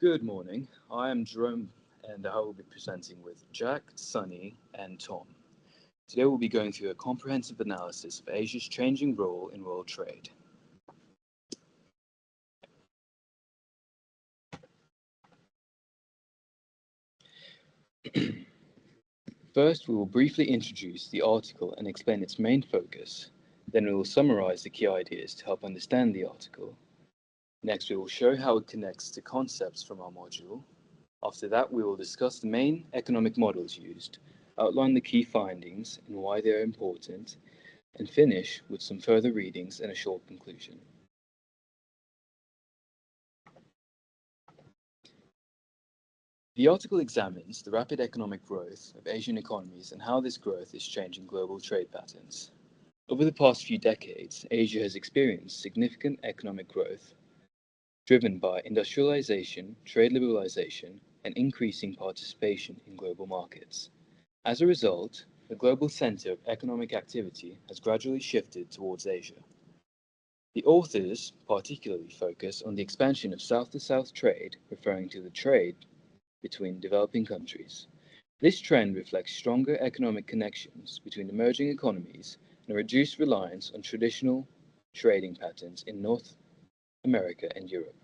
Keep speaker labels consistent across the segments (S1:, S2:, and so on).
S1: Good morning. I am Jerome and I will be presenting with Jack, Sunny, and Tom. Today we'll be going through a comprehensive analysis of Asia's changing role in world trade. First, we will briefly introduce the article and explain its main focus. Then we will summarize the key ideas to help understand the article. Next, we will show how it connects to concepts from our module. After that, we will discuss the main economic models used, outline the key findings and why they are important, and finish with some further readings and a short conclusion. The article examines the rapid economic growth of Asian economies and how this growth is changing global trade patterns. Over the past few decades, Asia has experienced significant economic growth, driven by industrialization, trade liberalization, and increasing participation in global markets. As a result, the global center of economic activity has gradually shifted towards Asia. The authors particularly focus on the expansion of South-to-South trade, referring to the trade between developing countries. This trend reflects stronger economic connections between emerging economies and a reduced reliance on traditional trading patterns in North America and Europe.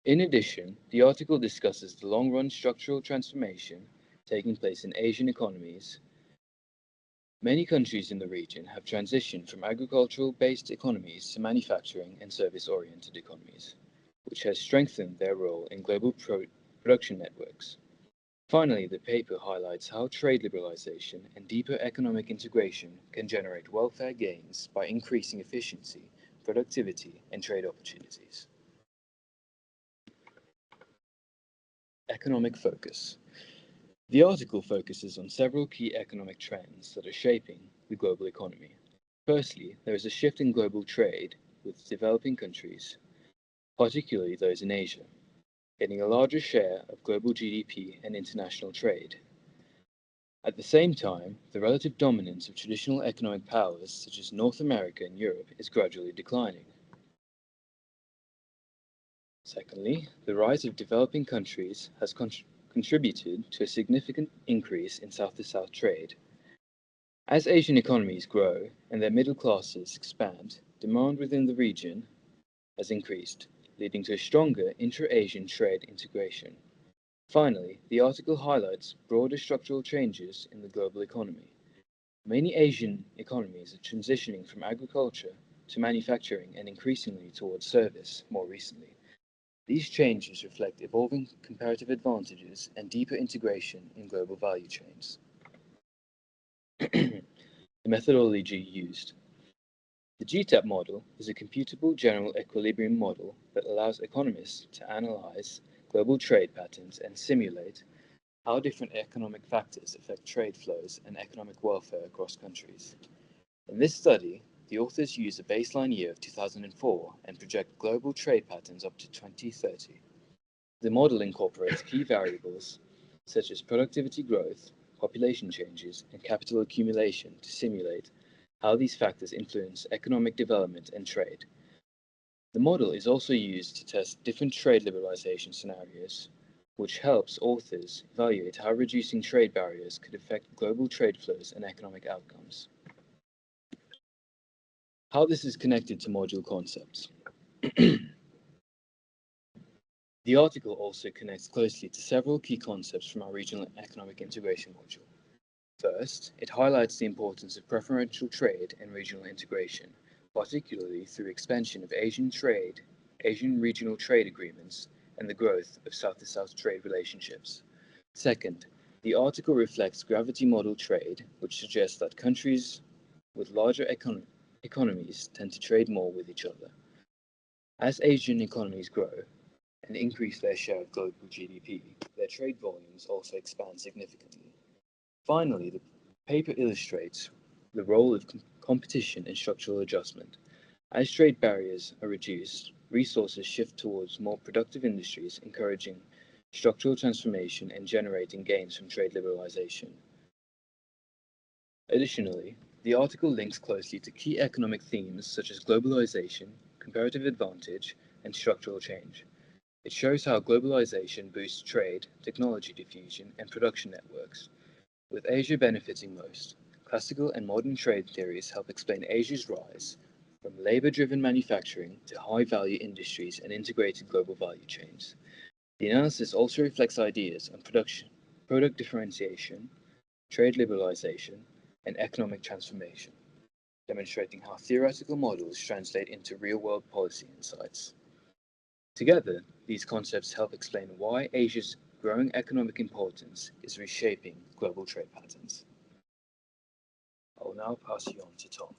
S1: In addition, the article discusses the long-run structural transformation taking place in Asian economies. Many countries in the region have transitioned from agricultural-based economies to manufacturing and service-oriented economies, which has strengthened their role in global production networks. Finally, the paper highlights how trade liberalization and deeper economic integration can generate welfare gains by increasing efficiency, productivity, and trade opportunities. Economic focus. The article focuses on several key economic trends that are shaping the global economy. Firstly, there is a shift in global trade, with developing countries, particularly those in Asia, getting a larger share of global GDP and international trade. At the same time, the relative dominance of traditional economic powers such as North America and Europe is gradually declining. Secondly, the rise of developing countries has contributed to a significant increase in South-to-South trade. As Asian economies grow and their middle classes expand, demand within the region has increased, leading to a stronger intra-Asian trade integration. Finally, the article highlights broader structural changes in the global economy. Many Asian economies are transitioning from agriculture to manufacturing and increasingly towards service more recently. These changes reflect evolving comparative advantages and deeper integration in global value chains. The methodology used. The GTAP model is a computable general equilibrium model that allows economists to analyze global trade patterns and simulate how different economic factors affect trade flows and economic welfare across countries. In this study, the authors use a baseline year of 2004 and project global trade patterns up to 2030. The model incorporates key variables such as productivity growth, population changes, and capital accumulation to simulate how these factors influence economic development and trade. The model is also used to test different trade liberalization scenarios, which helps authors evaluate how reducing trade barriers could affect global trade flows and economic outcomes. How this is connected to module concepts. The article also connects closely to several key concepts from our regional economic integration module. First, it highlights the importance of preferential trade and regional integration, particularly through expansion of Asian regional trade agreements, and the growth of South-to-South trade relationships. Second, the article reflects gravity model trade, which suggests that countries with larger economies tend to trade more with each other. As Asian economies grow and increase their share of global GDP, their trade volumes also expand significantly. Finally, the paper illustrates the role of competition and structural adjustment. As trade barriers are reduced, resources shift towards more productive industries, encouraging structural transformation and generating gains from trade liberalization. Additionally, the article links closely to key economic themes such as globalization, comparative advantage, and structural change. It shows how globalization boosts trade, technology diffusion, and production networks, with Asia benefiting most. Classical and modern trade theories help explain Asia's rise from labor driven manufacturing to high value industries and integrated global value chains. The analysis also reflects ideas on production, product differentiation, trade liberalization, and economic transformation, demonstrating how theoretical models translate into real world policy insights. Together, these concepts help explain why Asia's growing economic importance is reshaping global trade patterns. I will now pass you on to Tom.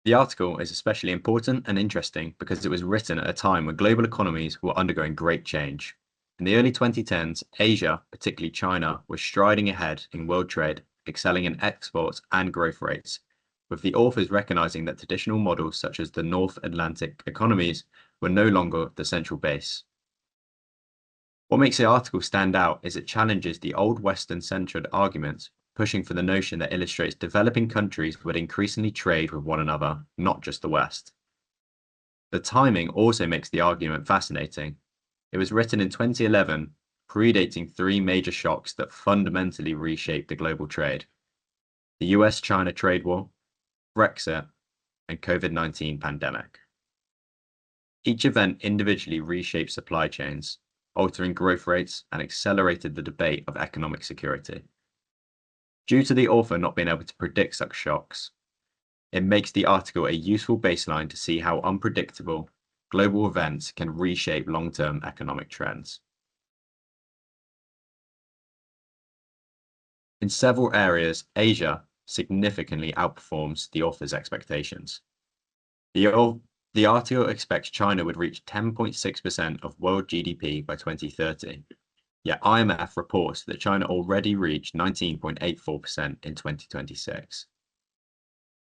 S2: The article is especially important and interesting because it was written at a time when global economies were undergoing great change. In the early 2010s, Asia, particularly China, was striding ahead in world trade, excelling in exports and growth rates, with the authors recognizing that traditional models such as the North Atlantic economies were no longer the central base. What makes the article stand out is it challenges the old Western-centered arguments, pushing for the notion that illustrates developing countries would increasingly trade with one another, not just the West. The timing also makes the argument fascinating. It was written in 2011, predating three major shocks that fundamentally reshaped the global trade: the US-China trade war, Brexit, and COVID-19 pandemic. Each event individually reshaped supply chains, altering growth rates, and accelerated the debate of economic security. Due to the author not being able to predict such shocks, it makes the article a useful baseline to see how unpredictable global events can reshape long-term economic trends. In several areas, Asia significantly outperforms the author's expectations. The article expects China would reach 10.6% of world GDP by 2030, yet IMF reports that China already reached 19.84% in 2026.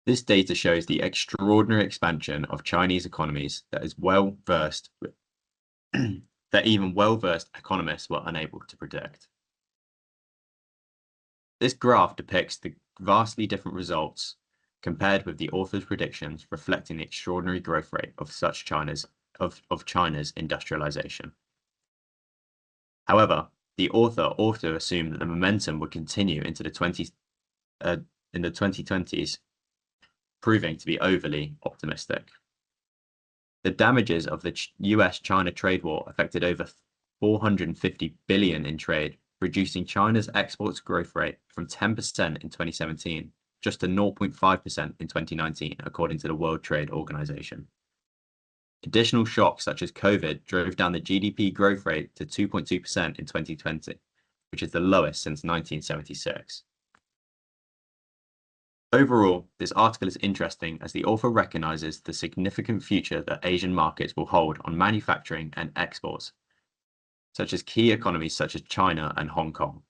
S2: This data shows the extraordinary expansion of Chinese economies that even well-versed economists were unable to predict. This graph depicts the vastly different results compared with the author's predictions, reflecting the extraordinary growth rate of China's industrialization. However, the author also assumed that the momentum would continue into the 2020s, proving to be overly optimistic. The damages of the US-China trade war affected over $450 billion in trade, reducing China's exports growth rate from 10% in 2017 just to 0.5% in 2019, according to the World Trade Organization. Additional shocks such as COVID drove down the GDP growth rate to 2.2% in 2020, which is the lowest since 1976. Overall, this article is interesting as the author recognizes the significant future that Asian markets will hold on manufacturing and exports, such as key economies such as China and Hong Kong.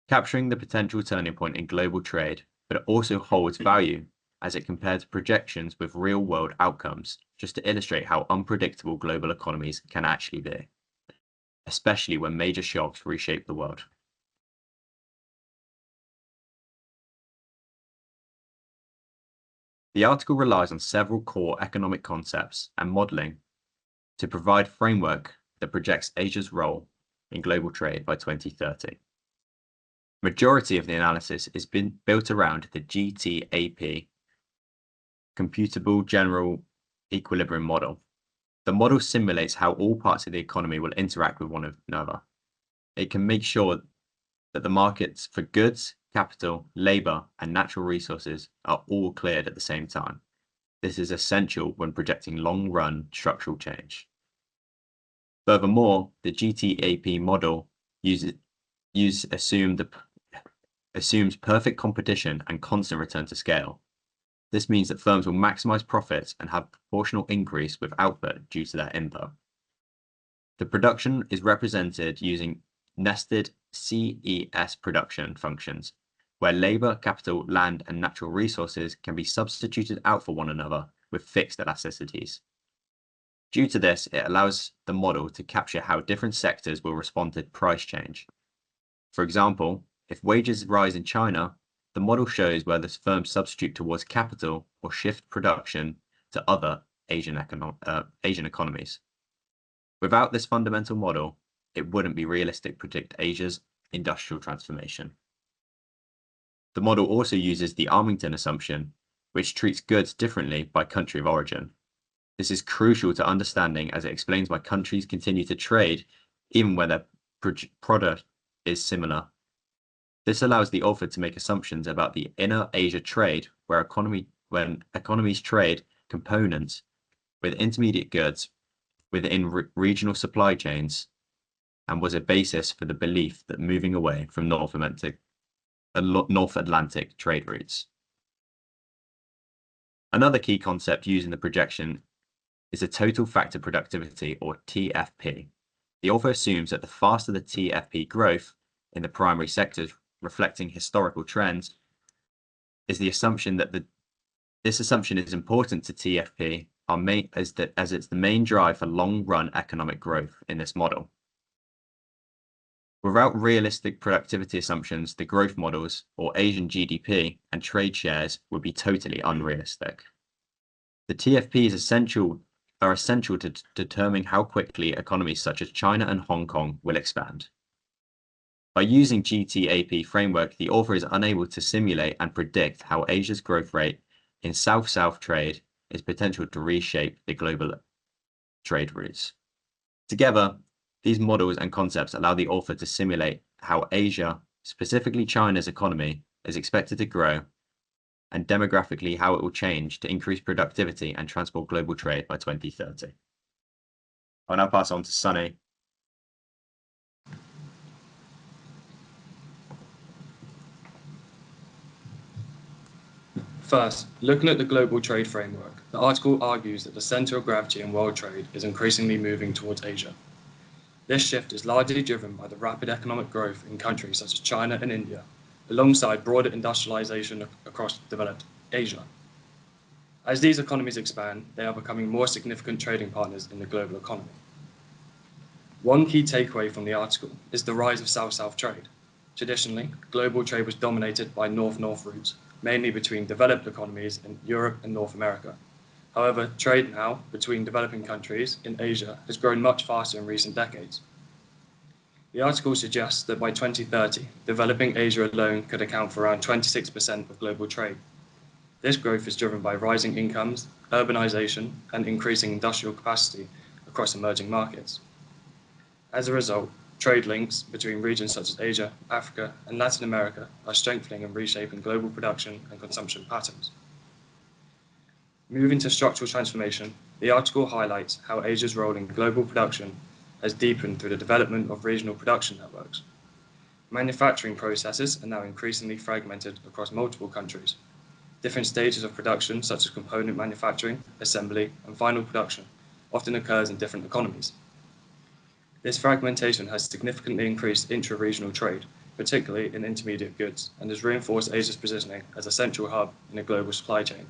S2: Capturing the potential turning point in global trade, but it also holds value as it compares projections with real-world outcomes, just to illustrate how unpredictable global economies can actually be, especially when major shocks reshape the world. The article relies on several core economic concepts and modeling to provide a framework that projects Asia's role in global trade by 2030. Majority of the analysis has been built around the GTAP, Computable General Equilibrium Model. The model simulates how all parts of the economy will interact with one another. It can make sure that the markets for goods, capital, labor, and natural resources are all cleared at the same time. This is essential when projecting long-run structural change. Furthermore, the GTAP model assumes perfect competition and constant return to scale. This means that firms will maximize profits and have proportional increase with output due to their input. The production is represented using nested CES production functions, where labor, capital, land, and natural resources can be substituted out for one another with fixed elasticities. Due to this, it allows the model to capture how different sectors will respond to price change. For example, if wages rise in China, the model shows whether firms substitute towards capital or shift production to other Asian economies. Without this fundamental model, it wouldn't be realistic to predict Asia's industrial transformation. The model also uses the Armington assumption, which treats goods differently by country of origin. This is crucial to understanding as it explains why countries continue to trade even when their product is similar. This allows the author to make assumptions about the inner Asia trade when economies trade components with intermediate goods within regional supply chains, and was a basis for the belief that moving away from North Atlantic trade routes. Another key concept used in the projection is the total factor productivity, or TFP. The author assumes that the faster the TFP growth in the primary sectors, reflecting historical trends, is the assumption that this assumption is important to TFP as it's the main drive for long-run economic growth in this model. Without realistic productivity assumptions, the growth models, or Asian GDP and trade shares, would be totally unrealistic. The TFP are essential to determine how quickly economies such as China and Hong Kong will expand. By using GTAP framework, the author is unable to simulate and predict how Asia's growth rate in South-South trade is potential to reshape the global trade routes. Together, these models and concepts allow the author to simulate how Asia, specifically China's economy, is expected to grow, and demographically how it will change to increase productivity and transport global trade by 2030. I'll now pass on to Sunny.
S3: First, looking at the global trade framework, the article argues that the center of gravity in world trade is increasingly moving towards Asia. This shift is largely driven by the rapid economic growth in countries such as China and India, alongside broader industrialization across developed Asia. As these economies expand, they are becoming more significant trading partners in the global economy. One key takeaway from the article is the rise of South-South trade. Traditionally, global trade was dominated by North-North routes, mainly between developed economies in Europe and North America. However, trade now between developing countries in Asia has grown much faster in recent decades. The article suggests that by 2030, developing Asia alone could account for around 26% of global trade. This growth is driven by rising incomes, urbanization, and increasing industrial capacity across emerging markets. As a result, trade links between regions such as Asia, Africa, and Latin America are strengthening and reshaping global production and consumption patterns. Moving to structural transformation, the article highlights how Asia's role in global production has deepened through the development of regional production networks. Manufacturing processes are now increasingly fragmented across multiple countries. Different stages of production, such as component manufacturing, assembly, and final production, often occurs in different economies. This fragmentation has significantly increased intra-regional trade, particularly in intermediate goods, and has reinforced Asia's positioning as a central hub in a global supply chain.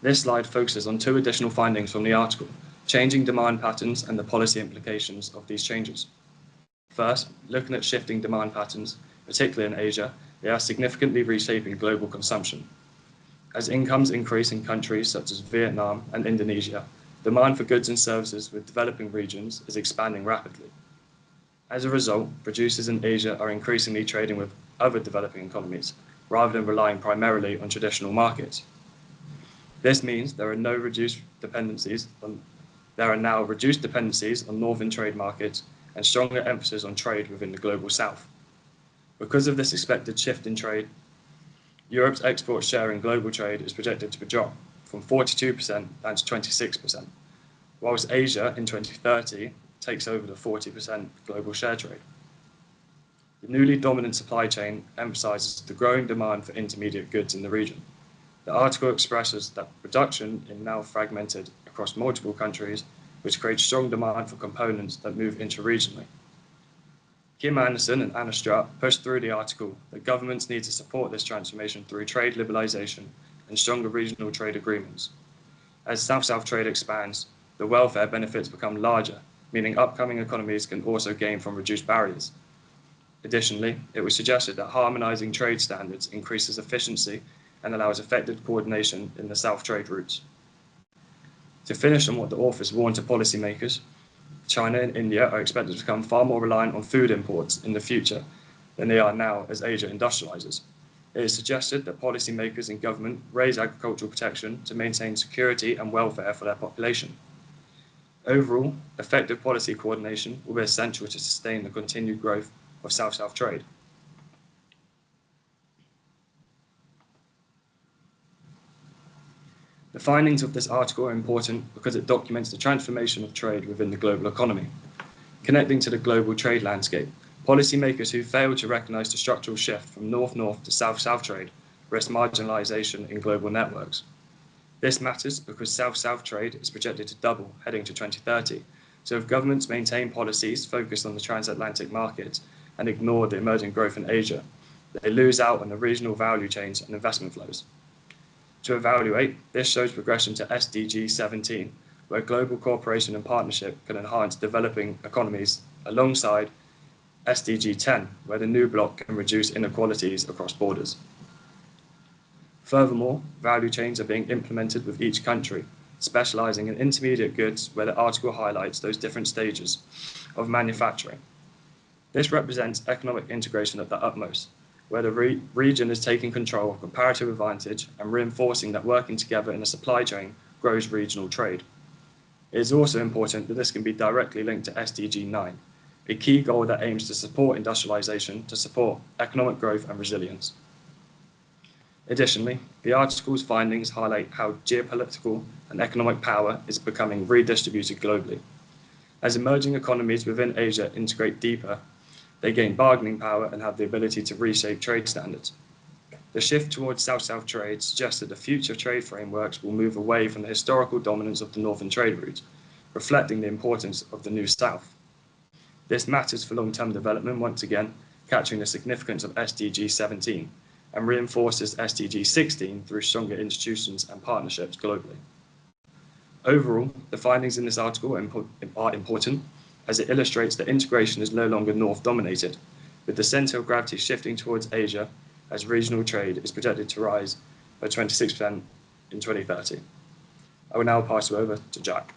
S3: This slide focuses on two additional findings from the article, changing demand patterns and the policy implications of these changes. First, looking at shifting demand patterns, particularly in Asia, they are significantly reshaping global consumption. As incomes increase in countries such as Vietnam and Indonesia, demand for goods and services with developing regions is expanding rapidly. As a result, producers in Asia are increasingly trading with other developing economies, rather than relying primarily on traditional markets. This means there are now reduced dependencies on northern trade markets and stronger emphasis on trade within the global south. Because of this expected shift in trade, Europe's export share in global trade is projected to drop from 42% down to 26%, whilst Asia in 2030 takes over the 40% global share trade. The newly dominant supply chain emphasizes the growing demand for intermediate goods in the region. The article expresses that production is now fragmented across multiple countries, which creates strong demand for components that move interregionally. Kim Anderson and Anna Strutt pushed through the article that governments need to support this transformation through trade liberalization and stronger regional trade agreements. As South-South trade expands, the welfare benefits become larger, meaning upcoming economies can also gain from reduced barriers. Additionally, it was suggested that harmonizing trade standards increases efficiency and allows effective coordination in the South trade routes. To finish on what the authors warned to policymakers, China and India are expected to become far more reliant on food imports in the future than they are now as Asia industrializes. It is suggested that policymakers and government raise agricultural protection to maintain security and welfare for their population. Overall, effective policy coordination will be essential to sustain the continued growth of South-South trade. The findings of this article are important because it documents the transformation of trade within the global economy. Connecting to the global trade landscape, policymakers who fail to recognize the structural shift from North-North to South-South trade risk marginalization in global networks. This matters because South-South trade is projected to double heading to 2030, so if governments maintain policies focused on the transatlantic markets and ignore the emerging growth in Asia, they lose out on the regional value chains and investment flows. To evaluate, this shows progression to SDG 17, where global cooperation and partnership can enhance developing economies, alongside SDG 10, where the new bloc can reduce inequalities across borders. Furthermore, value chains are being implemented with each country, specializing in intermediate goods, where the article highlights those different stages of manufacturing. This represents economic integration at the utmost, where the region is taking control of comparative advantage and reinforcing that working together in a supply chain grows regional trade. It is also important that this can be directly linked to SDG 9, a key goal that aims to support industrialization to support economic growth and resilience. Additionally, the article's findings highlight how geopolitical and economic power is becoming redistributed globally. As emerging economies within Asia integrate deeper, they gain bargaining power and have the ability to reshape trade standards. The shift towards South-South trade suggests that the future trade frameworks will move away from the historical dominance of the northern trade route, reflecting the importance of the new South. This matters for long-term development, once again, capturing the significance of SDG 17, and reinforces SDG 16 through stronger institutions and partnerships globally. Overall, the findings in this article are important, as it illustrates that integration is no longer North-dominated, with the center of gravity shifting towards Asia as regional trade is projected to rise by 26% in 2030. I will now pass you over to Jack.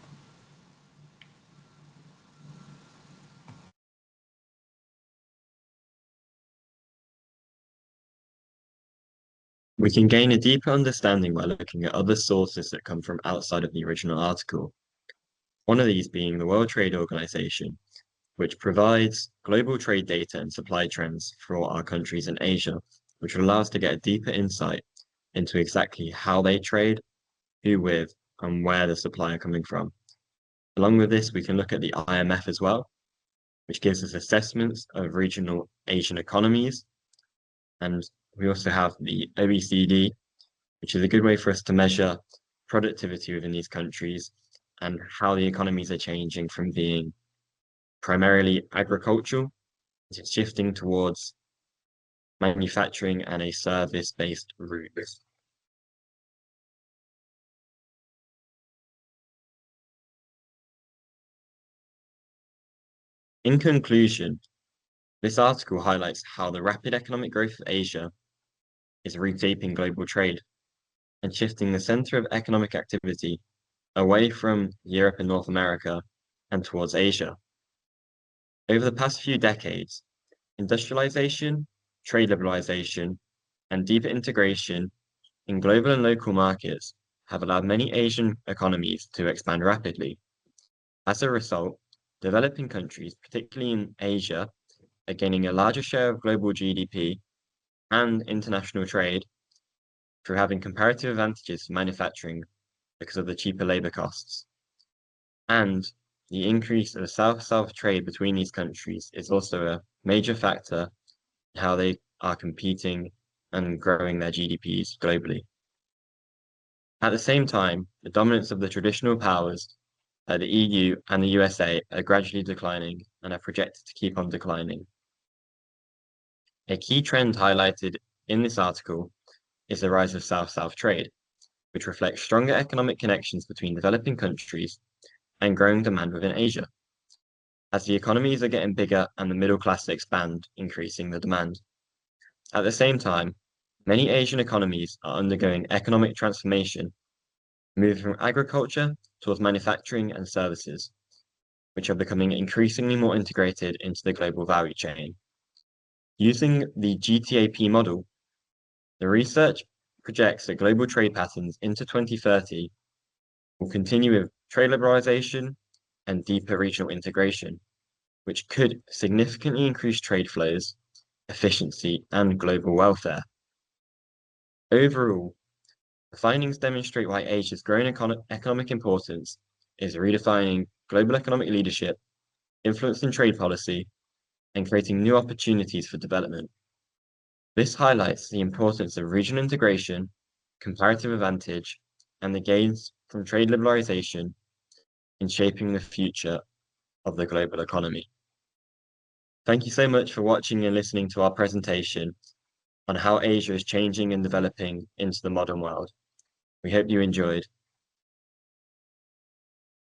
S2: We can gain a deeper understanding by looking at other sources that come from outside of the original article. One of these being the World Trade Organization, which provides global trade data and supply trends for our countries in Asia, which will allow us to get a deeper insight into exactly how they trade, who with, and where the supply are coming from. Along with this, we can look at the IMF as well, which gives us assessments of regional Asian economies. And we also have the OECD, which is a good way for us to measure productivity within these countries and how the economies are changing from being primarily agricultural to shifting towards manufacturing and a service-based route. In conclusion, this article highlights how the rapid economic growth of Asia is reshaping global trade and shifting the center of economic activity away from Europe and North America and towards Asia. Over the past few decades, industrialization, trade liberalization, and deeper integration in global and local markets have allowed many Asian economies to expand rapidly. As a result, developing countries, particularly in Asia, are gaining a larger share of global GDP and international trade through having comparative advantages for manufacturing because of the cheaper labor costs. And the increase of the South-South trade between these countries is also a major factor in how they are competing and growing their GDPs globally. At the same time, the dominance of the traditional powers, the EU and the USA, are gradually declining and are projected to keep on declining. A key trend highlighted in this article is the rise of South-South trade, which reflects stronger economic connections between developing countries and growing demand within Asia.
S4: as the economies are getting bigger and the middle class expand, increasing the demand. At the same time, many Asian economies are undergoing economic transformation, moving from agriculture towards manufacturing and services, which are becoming increasingly more integrated into the global value chain. Using the GTAP model, the research projects that global trade patterns into 2030 will continue with trade liberalization and deeper regional integration, which could significantly increase trade flows, efficiency, and global welfare. Overall, the findings demonstrate why Asia's growing economic importance is redefining global economic leadership, influencing trade policy, and creating new opportunities for development. This highlights the importance of regional integration, comparative advantage, and the gains from trade liberalization in shaping the future of the global economy. Thank you so much for watching and listening to our presentation on how Asia is changing and developing into the modern world. We hope you enjoyed.